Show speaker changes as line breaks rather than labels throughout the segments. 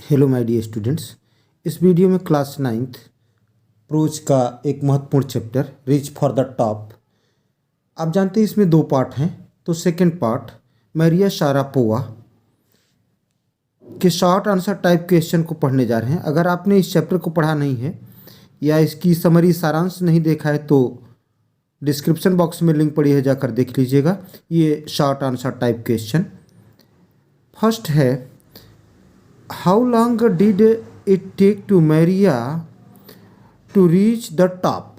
Hello my dear students. इस video में class 9th prose का एक महत्वपूर्ण chapter reach for the top. आप जानते हैं इसमें दो पार्ट हैं, तो सेकंड पार्ट मैरिया शारापोवा के शॉर्ट आंसर टाइप क्वेश्चन को पढ़ने जा रहे हैं। अगर आपने इस चैप्टर को पढ़ा नहीं है या इसकी समरी सारांश नहीं देखा है तो डिस्क्रिप्शन बॉक्स में लिंक पड़ी है, जाकर देख लीजिएगा। ये short answer type question first है, how long did it take to Maria to reach the top?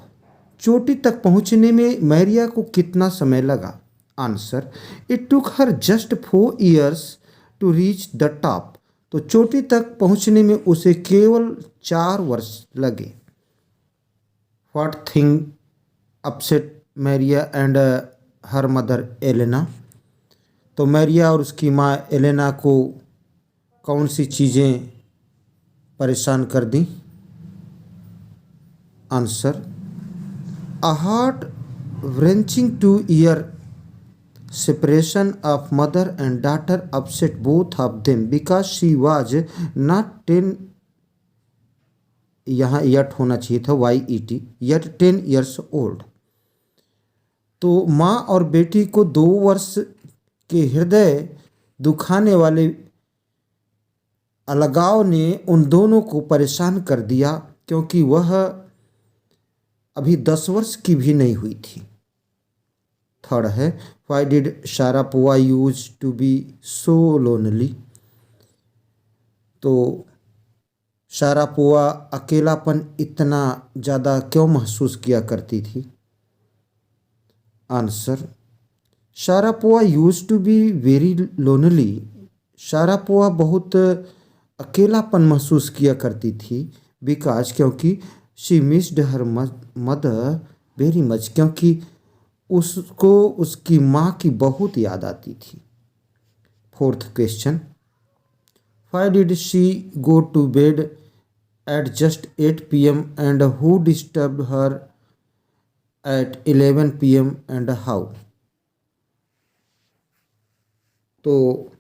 चोटी तक पहुंचने में मैरिया को कितना समय लगा? Answer, it took her just 4 years to reach the top. तो चोटी तक पहुंचने में उसे केवल 4 वर्ष लगे। What thing upset Maria and her mother Elena? तो मैरिया और उसकी माँ एलेना को कौन सी चीज़ें परेशान कर दी? Answer, a heart wrenching 2-year separation of mother and daughter upset both of them because she was not 10, यहाँ yet होना चाहिए था YET, yet 10 years old। तो माँ और बेटी को 2 वर्ष के हृदय दुखाने वाले अलगाव ने उन दोनों को परेशान कर दिया क्योंकि वह अभी 10 वर्ष की भी नहीं हुई थी। थर्ड है, why did Sharapova use to be so lonely? तो शारापोवा अकेलापन इतना ज़्यादा क्यों महसूस किया करती थी? Answer, Sharapova use to be very lonely. Sharapova बहुत अकेलापन महसूस किया करती थी बिकॉज क्योंकि she missed her mother very much, क्योंकि उसको उसकी माँ की बहुत याद आती थी। Fourth question, why did she go to bed at just 8 PM and who disturb her eight 11 PM and how? तो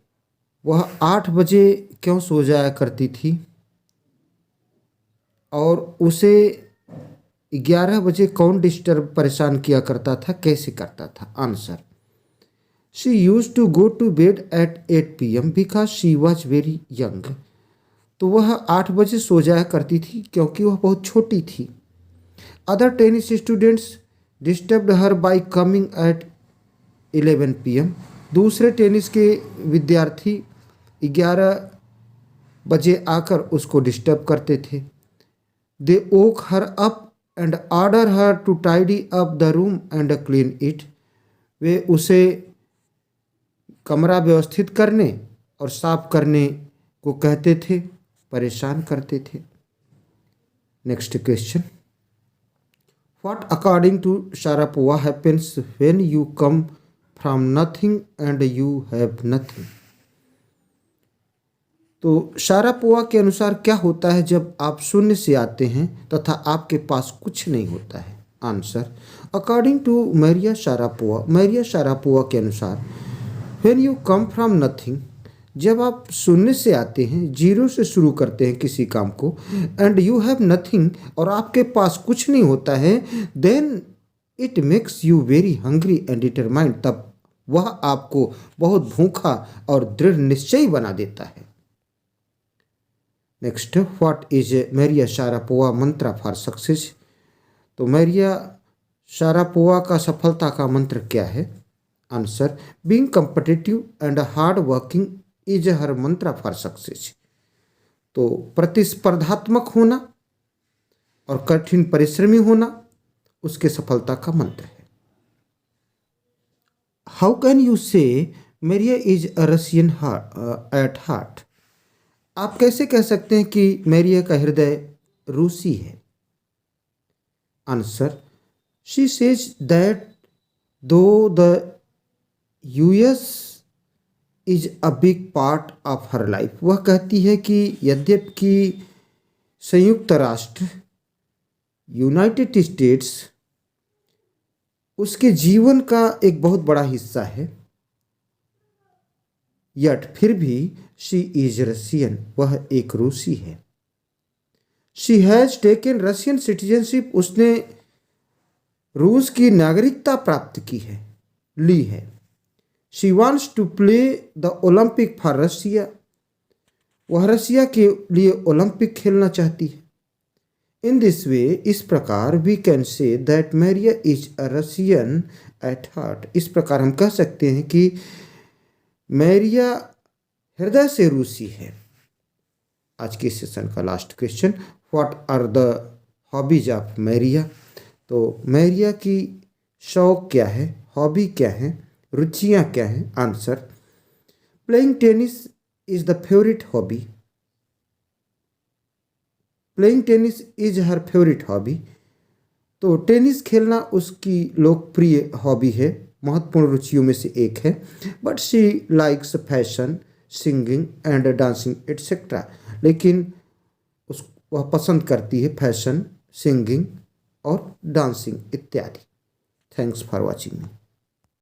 वह 8 बजे क्यों सो जाया करती थी और उसे 11 बजे कौन परेशान किया करता था, कैसे करता था? Answer, she use to go to bed at 8 PM because she was very young. तो वह 8 बजे सो जाया करती थी क्योंकि वह बहुत छोटी थी। Other tennis students disturbed her by coming at 11 PM। दूसरे टेनिस के विद्यार्थी 11 बजे आकर उसको डिस्टर्ब करते थे। दे woke her up and order her to tidy up the room and clean it। वे उसे कमरा व्यवस्थित करने और साफ करने को कहते थे, परेशान करते थे। Next question, what according to Sharapova happens when you come from nothing and you have nothing? तो शारापोवा के अनुसार क्या होता है जब आप शून्य से आते हैं तथा आपके पास कुछ नहीं होता है? आंसर, अकॉर्डिंग टू मैरिया शारापोवा के अनुसार when you come from nothing, जब आप शून्य से आते हैं, जीरो से शुरू करते हैं किसी काम को, एंड यू हैव नथिंग और आपके पास कुछ नहीं होता है, then it makes you very hungry and determined, तब वह आपको बहुत भूखा और दृढ़ निश्चयी बना देता है। Next, what is Maria Sharapova mantra for success? तो मैरिया शारापोवा का सफलता का मंत्र क्या है? Answer, being competitive and hard working is her mantra for success. तो प्रतिस्पर्धात्मक होना और कठिन परिश्रमी होना उसके सफलता का मंत्र है। How can you say Maria is a Russian at heart? आप कैसे कह सकते हैं कि मैरिया का हृदय रूसी है? आंसर, शी सेज दैट दो the US is a big part of her life. वह कहती है कि यद्यपि संयुक्त राष्ट्र यूनाइटेड स्टेट्स उसके जीवन का एक बहुत बड़ा हिस्सा है, यट फिर भी शी इज रशियन, वह एक रूसी है। She has taken Russian citizenship, उसने रूस की नागरिकता प्राप्त की है, ली है। She wants to play the Olympic for Russia, वह रशिया के लिए ओलंपिक खेलना चाहती है। इन दिस वे, इस प्रकार we can say that Maria is a Russian at heart, इस प्रकार हम कह सकते हैं कि मैरिया हृदय से रूसी है। आज के सेशन का last question, what are the hobbies of Maria. तो मैरिया की शौक क्या है, हॉबी क्या है, रुचियाँ क्या हैं? Answer, playing tennis is the favourite hobby, playing tennis is her favourite hobby. तो टेनिस खेलना उसकी लोकप्रिय हॉबी है, महत्वपूर्ण रुचियों में से एक है। But she likes fashion, singing and dancing etcetera, लेकिन वह पसंद करती है फैशन, सिंगिंग और डांसिंग इत्यादि। Thanks for watching me.